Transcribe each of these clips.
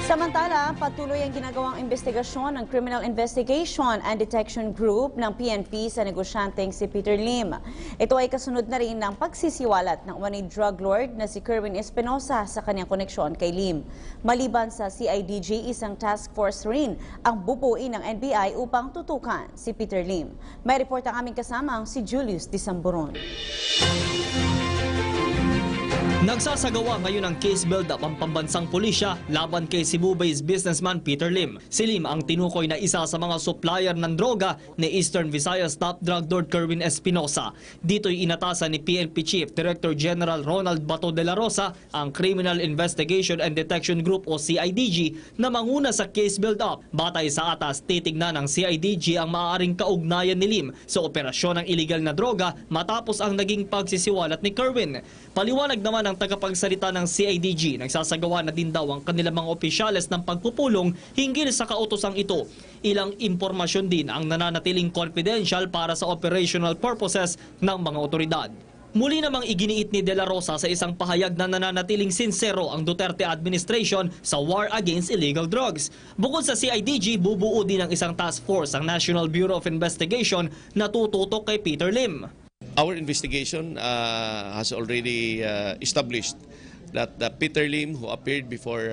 Samantala, patuloy ang ginagawang investigasyon ng Criminal Investigation and Detection Group ng PNP sa negosyanteng si Peter Lim. Ito ay kasunod na rin ng pagsisiwalat ng umano'y drug lord na si Kerwin Espinosa sa kanyang koneksyon kay Lim. Maliban sa CIDG, isang task force rin ang bubuin ng NBI upang tutukan si Peter Lim. May report ang aming kasamang si Julius Disamboron. Nagsasagawa ngayon ng case build-up ang pambansang pulisya laban kay Cebu-based businessman Peter Lim. Si Lim ang tinukoy na isa sa mga supplier ng droga ni Eastern Visayas top drug lord Kerwin Espinosa. Dito'y inatasan ni PNP Chief Director General Ronald Bato de la Rosa ang Criminal Investigation and Detection Group o CIDG na manguna sa case build-up. Batay sa atas, titignan ng CIDG ang maaaring kaugnayan ni Lim sa operasyon ng iligal na droga matapos ang naging pagsisiwalat ni Kerwin. Paliwanag naman ng tagapagsalita ng CIDG, nagsasagawa na din daw ang kanilang mga opisyales ng pagpupulong hinggil sa kautosang ito. Ilang impormasyon din ang nananatiling confidential para sa operational purposes ng mga otoridad. Muli namang iginiit ni De La Rosa sa isang pahayag na nananatiling sincero ang Duterte administration sa war against illegal drugs. Bukod sa CIDG, bubuo din ng isang task force ang National Bureau of Investigation na tututok kay Peter Lim. Our investigation has already established that Peter Lim, who appeared before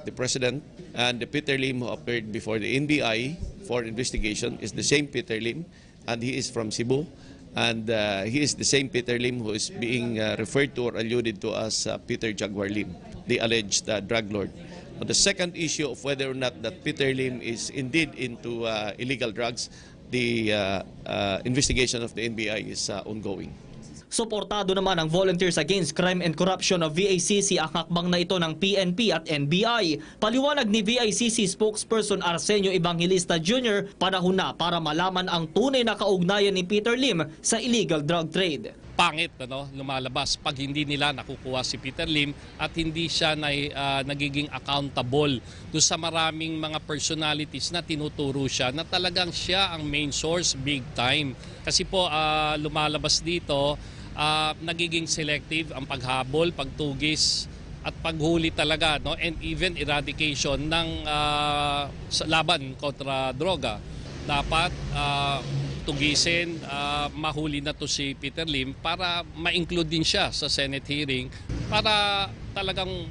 the President, and the Peter Lim who appeared before the NBI for investigation is the same Peter Lim, and he is from Cebu. And he is the same Peter Lim who is being referred to or alluded to as Peter Jaguar Lim, the alleged drug lord. On the second issue of whether or not that Peter Lim is indeed into illegal drugs, the investigation of the NBI is ongoing. Suportado naman ang Volunteers Against Crime and Corruption of VACC ang hakbang na ito ng PNP at NBI. Paliwanag ni VACC spokesperson Arsenio Evangelista Jr., panahon na para malaman ang tunay na kaugnayan ni Peter Lim sa illegal drug trade. Pangit lumalabas pag hindi nila nakukuha si Peter Lim at hindi siya nagiging accountable do sa maraming mga personalities na tinuturo siya na talagang siya ang main source big time. Kasi po lumalabas dito nagiging selective ang paghabol, pagtugis at paghuli talaga, no? And even eradication ng laban kontra droga. Dapat tugisin, mahuli na to si Peter Lim para ma-include din siya sa Senate hearing para talagang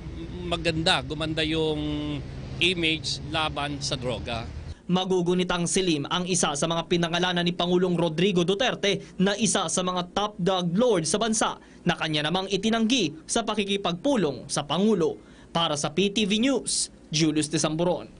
gumanda yung image laban sa droga. Magugunitang si Lim ang isa sa mga pinangalanan ni Pangulong Rodrigo Duterte na isa sa mga top drug lord sa bansa na kanya namang itinanggi sa pakikipagpulong sa Pangulo. Para sa PTV News, Julius Disamboron.